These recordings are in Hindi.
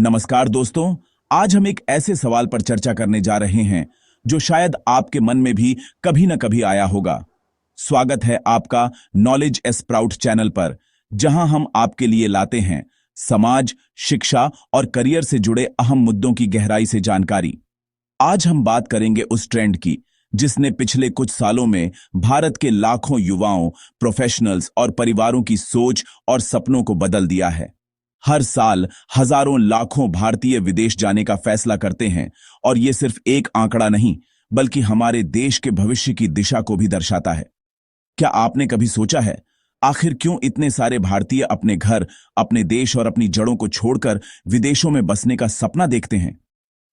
नमस्कार दोस्तों। आज हम एक ऐसे सवाल पर चर्चा करने जा रहे हैं जो शायद आपके मन में भी कभी न कभी आया होगा। स्वागत है आपका नॉलेज स्प्राउट चैनल पर, जहां हम आपके लिए लाते हैं समाज, शिक्षा और करियर से जुड़े अहम मुद्दों की गहराई से जानकारी। आज हम बात करेंगे उस ट्रेंड की जिसने पिछले कुछ सालों में भारत के लाखों युवाओं, प्रोफेशनल्स और परिवारों की सोच और सपनों को बदल दिया है। हर साल हजारों लाखों भारतीय विदेश जाने का फैसला करते हैं और ये सिर्फ एक आंकड़ा नहीं, बल्कि हमारे देश के भविष्य की दिशा को भी दर्शाता है। क्या आपने कभी सोचा है, आखिर क्यों इतने सारे भारतीय अपने घर, अपने देश और अपनी जड़ों को छोड़कर विदेशों में बसने का सपना देखते हैं?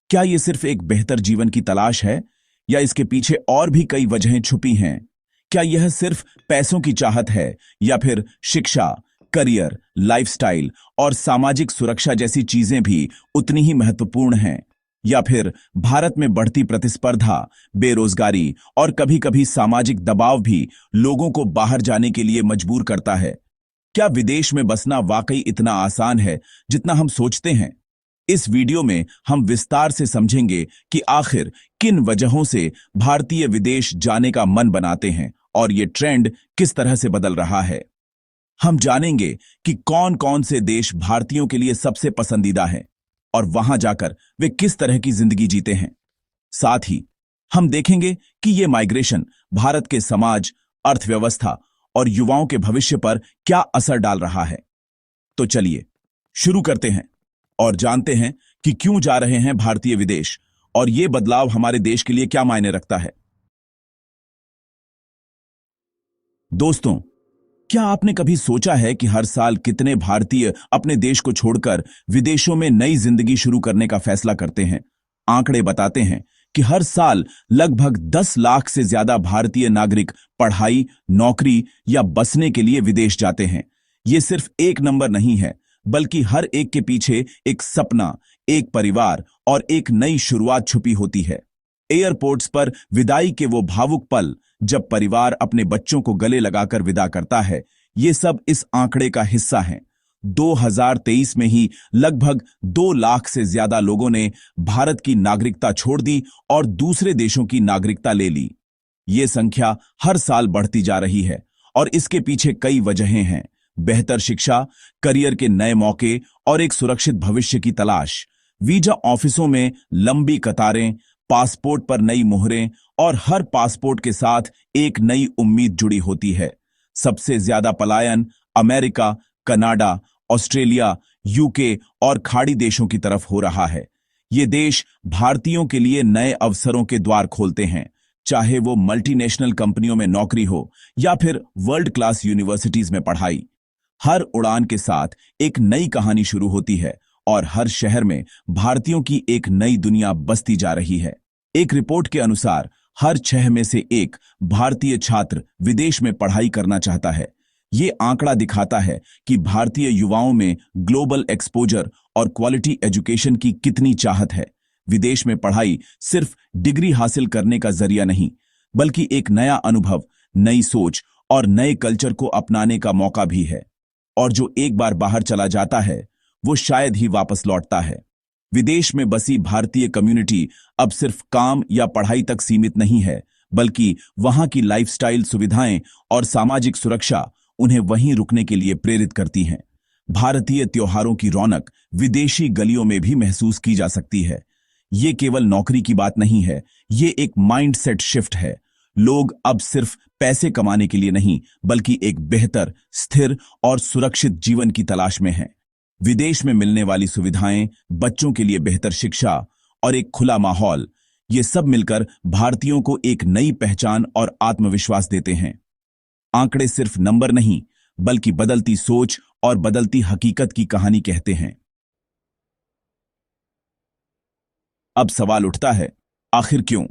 क्या ये सिर्फ एक बेहतर जीवन की तलाश है, या इसके पीछे और भी कई वजहें छुपी हैं? क्या यह सिर्फ पैसों की चाहत है, या फिर शिक्षा, करियर, लाइफस्टाइल और सामाजिक सुरक्षा जैसी चीजें भी उतनी ही महत्वपूर्ण हैं? या फिर भारत में बढ़ती प्रतिस्पर्धा, बेरोजगारी और कभी-कभी सामाजिक दबाव भी लोगों को बाहर जाने के लिए मजबूर करता है? क्या विदेश में बसना वाकई इतना आसान है जितना हम सोचते हैं? इस वीडियो में हम विस्तार से समझेंगे कि आखिर किन वजहों से भारतीय विदेश जाने का मन बनाते हैं और ये ट्रेंड किस तरह से बदल रहा है। हम जानेंगे कि कौन कौन से देश भारतीयों के लिए सबसे पसंदीदा हैं और वहां जाकर वे किस तरह की जिंदगी जीते हैं। साथ ही हम देखेंगे कि ये माइग्रेशन भारत के समाज, अर्थव्यवस्था और युवाओं के भविष्य पर क्या असर डाल रहा है। तो चलिए शुरू करते हैं और जानते हैं कि क्यों जा रहे हैं भारतीय विदेश और ये बदलाव हमारे देश के लिए क्या मायने रखता है। दोस्तों, क्या आपने कभी सोचा है कि हर साल कितने भारतीय अपने देश को छोड़कर विदेशों में नई जिंदगी शुरू करने का फैसला करते हैं? आंकड़े बताते हैं कि हर साल लगभग 10 लाख से ज्यादा भारतीय नागरिक पढ़ाई, नौकरी या बसने के लिए विदेश जाते हैं। ये सिर्फ एक नंबर नहीं है, बल्कि हर एक के पीछे एक सपना, एक परिवार और एक नई शुरुआत छुपी होती है। एयरपोर्ट्स पर विदाई के वो भावुक पल, जब परिवार अपने बच्चों को गले लगाकर विदा करता है, ये सब इस आंकड़े का हिस्सा हैं। 2023 में ही लगभग 2 लाख से ज्यादा लोगों ने भारत की नागरिकता छोड़ दी और दूसरे देशों की नागरिकता ले ली। ये संख्या हर साल बढ़ती जा रही है और इसके पीछे कई वजहें हैं। बेहतर शिक्षा, करियर के नए मौके और एक सुरक्षित भविष्य की तलाश। वीजा ऑफिसों में लंबी कतारें, पासपोर्ट पर नई मोहरें और हर पासपोर्ट के साथ एक नई उम्मीद जुड़ी होती है। सबसे ज्यादा पलायन अमेरिका, कनाडा, ऑस्ट्रेलिया, यूके और खाड़ी देशों की तरफ हो रहा है। ये देश भारतीयों के लिए नए अवसरों के द्वार खोलते हैं, चाहे वो मल्टीनेशनल कंपनियों में नौकरी हो या फिर वर्ल्ड क्लास यूनिवर्सिटीज में पढ़ाई। हर उड़ान के साथ एक नई कहानी शुरू होती है और हर शहर में भारतीयों की एक नई दुनिया बसती जा रही है। एक रिपोर्ट के अनुसार हर 6 में से एक भारतीय छात्र विदेश में पढ़ाई करना चाहता है। ये आंकड़ा दिखाता है कि भारतीय युवाओं में ग्लोबल एक्सपोजर और क्वालिटी एजुकेशन की कितनी चाहत है। विदेश में पढ़ाई सिर्फ डिग्री हासिल करने का जरिया नहीं, बल्कि एक नया अनुभव, नई सोच और नए कल्चर को अपनाने का मौका भी है। और जो एक बार बाहर चला जाता है, वो शायद ही वापस लौटता है। विदेश में बसी भारतीय कम्युनिटी अब सिर्फ काम या पढ़ाई तक सीमित नहीं है, बल्कि वहां की लाइफस्टाइल सुविधाएं और सामाजिक सुरक्षा उन्हें वहीं रुकने के लिए प्रेरित करती हैं। भारतीय त्योहारों की रौनक विदेशी गलियों में भी महसूस की जा सकती है। ये केवल नौकरी की बात नहीं है, ये एक माइंडसेट शिफ्ट है। लोग अब सिर्फ पैसे कमाने के लिए नहीं, बल्कि एक बेहतर, स्थिर और सुरक्षित जीवन की तलाश में हैं। विदेश में मिलने वाली सुविधाएं, बच्चों के लिए बेहतर शिक्षा और एक खुला माहौल, ये सब मिलकर भारतीयों को एक नई पहचान और आत्मविश्वास देते हैं। आंकड़े सिर्फ नंबर नहीं, बल्कि बदलती सोच और बदलती हकीकत की कहानी कहते हैं। अब सवाल उठता है, आखिर क्यों?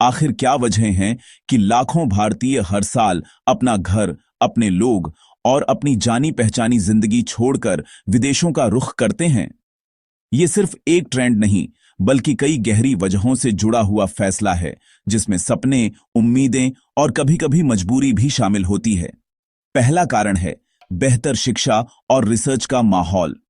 आखिर क्या वजह हैं कि लाखों भारतीय हर साल अपना घर, अपने लोग और अपनी जानी पहचानी जिंदगी छोड़कर विदेशों का रुख करते हैं? ये सिर्फ एक ट्रेंड नहीं, बल्कि कई गहरी वजहों से जुड़ा हुआ फैसला है, जिसमें सपने, उम्मीदें और कभी-कभी मजबूरी भी शामिल होती है। पहला कारण है बेहतर शिक्षा और रिसर्च का माहौल।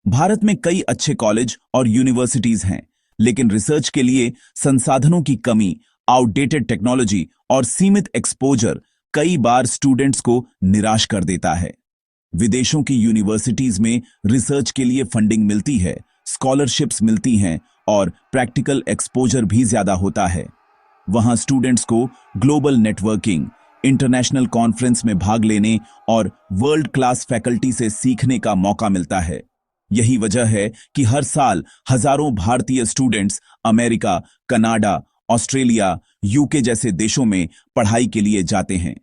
भारत में कई अच्छे कॉलेज और यूनिवर्सिटीज हैं, लेकिन रिसर्च के लिए संसाधनों की कमी, आउटडेटेड टेक्नोलॉजी और सीमित एक्सपोजर कई बार स्टूडेंट्स को निराश कर देता है। विदेशों की यूनिवर्सिटीज में रिसर्च के लिए फंडिंग मिलती है, स्कॉलरशिप्स मिलती हैं और प्रैक्टिकल एक्सपोजर भी ज्यादा होता है। वहां स्टूडेंट्स को ग्लोबल नेटवर्किंग, इंटरनेशनल कॉन्फ्रेंस में भाग लेने और वर्ल्ड क्लास फैकल्टी से सीखने का मौका मिलता है। यही वजह है कि हर साल हजारों भारतीय students America, Canada, Australia, UK जैसे देशों में पढ़ाई के लिए जाते हैं।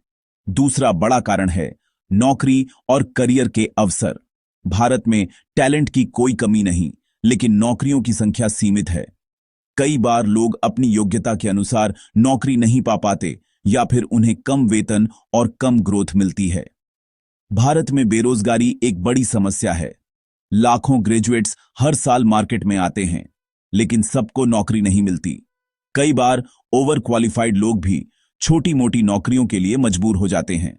दूसरा बड़ा कारण है नौकरी और करियर के अवसर। भारत में टैलेंट की कोई कमी नहीं, लेकिन नौकरियों की संख्या सीमित है। कई बार लोग अपनी योग्यता के अनुसार नौकरी नहीं पा पाते या फिर उन्हें कम वेतन और कम ग्रोथ मिलती है। भारत में बेरोजगारी एक बड़ी समस्या है। लाखों ग्रेजुएट्स हर साल मार्केट में आते हैं, लेकिन सबको नौकरी नहीं मिलती। कई बार ओवर क्वालिफाइड लोग भी छोटी मोटी नौकरियों के लिए मजबूर हो जाते हैं।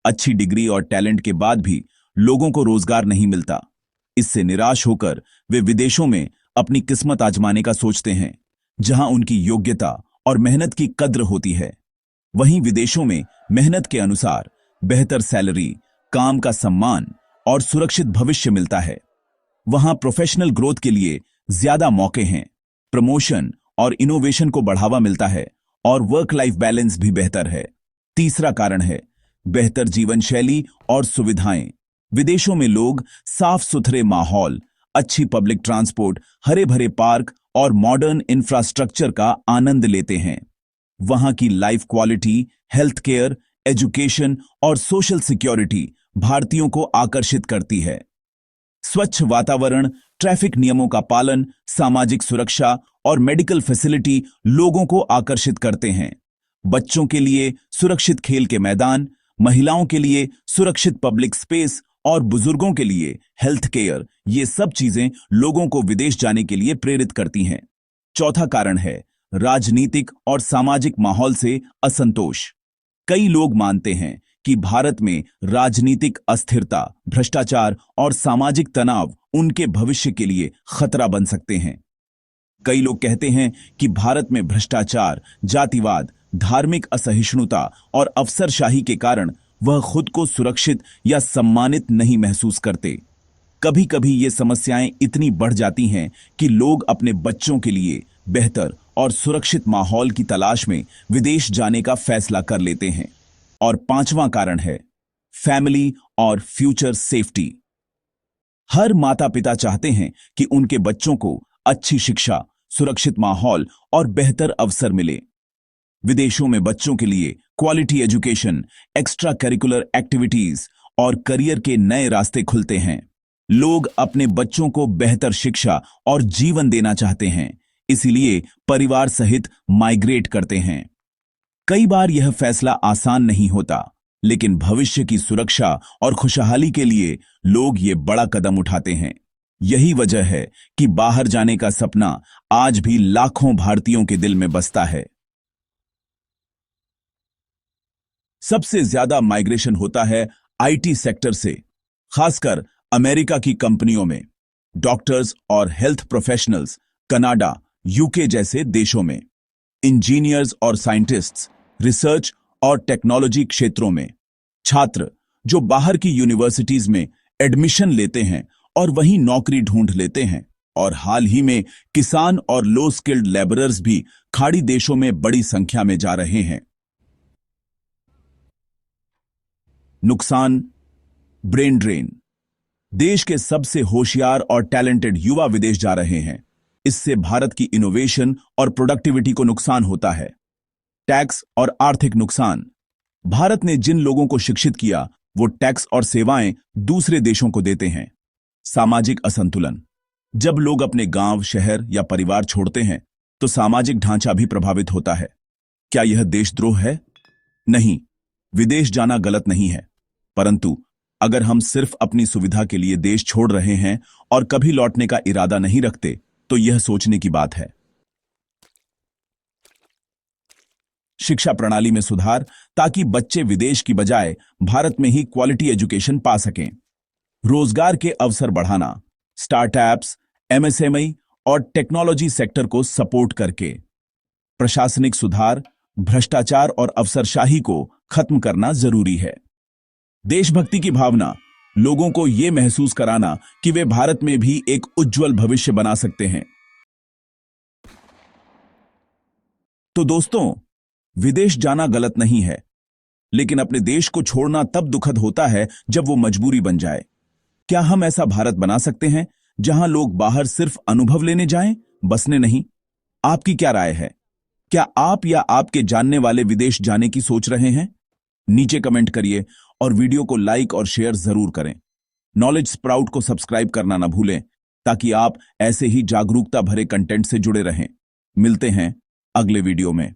अच्छी डिग्री और टैलेंट के बाद भी लोगों को रोजगार नहीं मिलता। इससे निराश होकर वे विदेशों में अपनी किस्मत आजमाने का सोचते हैं, जहां उनकी योग्यता और मेहनत की कद्र होती है। वहीं विदेशों में मेहनत के अनुसार बेहतर सैलरी, काम का सम्मान और सुरक्षित भविष्य मिलता है। वहां प्रोफेशनल ग्रोथ के लिए ज्यादा मौके हैं, प्रमोशन और इनोवेशन को बढ़ावा मिलता है और वर्क लाइफ बैलेंस भी बेहतर है। तीसरा कारण है बेहतर जीवन शैली और सुविधाएं। विदेशों में लोग साफ सुथरे माहौल, अच्छी पब्लिक ट्रांसपोर्ट, हरे भरे पार्क और मॉडर्न इंफ्रास्ट्रक्चर का आनंद लेते हैं। वहां की life quality, health care, education और सोशल सिक्योरिटी भारतीयों को आकर्षित करती है। स्वच्छ वातावरण, ट्रैफिक नियमों का पालन, सामाजिक सुरक्षा और मेडिकल फैसिलिटी लोगों को आकर्षित करते हैं। बच्चों के लिए सुरक्षित खेल के मैदान, महिलाओं के लिए सुरक्षित पब्लिक स्पेस और बुजुर्गों के लिए हेल्थ केयर, ये सब चीजें लोगों को विदेश जाने के लिए प्रेरित करती हैं। चौथा कारण है राजनीतिक और सामाजिक माहौल से असंतोष। कई लोग मानते हैं कि भारत में राजनीतिक अस्थिरता, भ्रष्टाचार और सामाजिक तनाव उनके भविष्य के लिए खतरा बन सकते हैं। कई लोग कहते हैं कि भारत में भ्रष्टाचार, जातिवाद, धार्मिक असहिष्णुता और अफसरशाही के कारण वह खुद को सुरक्षित या सम्मानित नहीं महसूस करते। कभी कभी ये समस्याएं इतनी बढ़ जाती हैं कि लोग अपने बच्चों के लिए बेहतर और सुरक्षित माहौल की तलाश में विदेश जाने का फैसला कर लेते हैं। और पांचवां कारण है फैमिली और फ्यूचर सेफ्टी। हर माता पिता चाहते हैं कि उनके बच्चों को अच्छी शिक्षा, सुरक्षित माहौल और बेहतर अवसर मिले। विदेशों में बच्चों के लिए quality education, extra curricular activities और करियर के नए रास्ते खुलते हैं। लोग अपने बच्चों को बेहतर शिक्षा और जीवन देना चाहते हैं, इसीलिए परिवार सहित माइग्रेट करते हैं। कई बार यह फैसला आसान नहीं होता, लेकिन भविष्य की सुरक्षा और खुशहाली के लिए लोग ये बड़ा कदम उठाते हैं। यही वजह है कि बाहर जाने का सपना आज भी लाखों भारतीयों के दिल में बसता है। सबसे ज्यादा माइग्रेशन होता है आईटी सेक्टर से, खासकर अमेरिका की कंपनियों में। डॉक्टर्स और हेल्थ प्रोफेशनल्स कनाडा, यूके जैसे देशों में। इंजीनियर्स और साइंटिस्ट्स रिसर्च और टेक्नोलॉजी क्षेत्रों में। छात्र जो बाहर की यूनिवर्सिटीज में एडमिशन लेते हैं और वहीं नौकरी ढूंढ लेते हैं। और हाल ही में किसान और लो स्किल्ड लेबरर्स भी खाड़ी देशों में बड़ी संख्या में जा रहे हैं। नुकसान, ब्रेन ड्रेन। देश के सबसे होशियार और टैलेंटेड युवा विदेश जा रहे हैं। इससे भारत की इनोवेशन और प्रोडक्टिविटी को नुकसान होता है। टैक्स और आर्थिक नुकसान। भारत ने जिन लोगों को शिक्षित किया, वो टैक्स और सेवाएं दूसरे देशों को देते हैं। सामाजिक असंतुलन। जब लोग अपने गांव, शहर या परिवार छोड़ते हैं, तो सामाजिक ढांचा भी प्रभावित होता है। क्या यह देशद्रोह है? नहीं, विदेश जाना गलत नहीं है, परंतु अगर हम सिर्फ अपनी सुविधा के लिए देश छोड़ रहे हैं और कभी लौटने का इरादा नहीं रखते, तो यह सोचने की बात है। शिक्षा प्रणाली में सुधार, ताकि बच्चे विदेश की बजाय भारत में ही क्वालिटी एजुकेशन पा सकें। रोजगार के अवसर बढ़ाना, स्टार्टअप्स, एमएसएमई और टेक्नोलॉजी सेक्टर को सपोर्ट करके। प्रशासनिक सुधार, भ्रष्टाचार और अफसरशाही को खत्म करना जरूरी है। देशभक्ति की भावना, लोगों को यह महसूस कराना कि वे भारत में भी एक उज्जवल भविष्य बना सकते हैं। तो दोस्तों, विदेश जाना गलत नहीं है, लेकिन अपने देश को छोड़ना तब दुखद होता है जब वो मजबूरी बन जाए। क्या हम ऐसा भारत बना सकते हैं जहां लोग बाहर सिर्फ अनुभव लेने जाएं, बसने नहीं? आपकी क्या राय है? क्या आप या आपके जानने वाले विदेश जाने की सोच रहे हैं? नीचे कमेंट करिए और वीडियो को लाइक और शेयर जरूर करें। नॉलेज स्प्राउट को सब्सक्राइब करना ना भूलें, ताकि आप ऐसे ही जागरूकता भरे कंटेंट से जुड़े रहें। मिलते हैं अगले वीडियो में।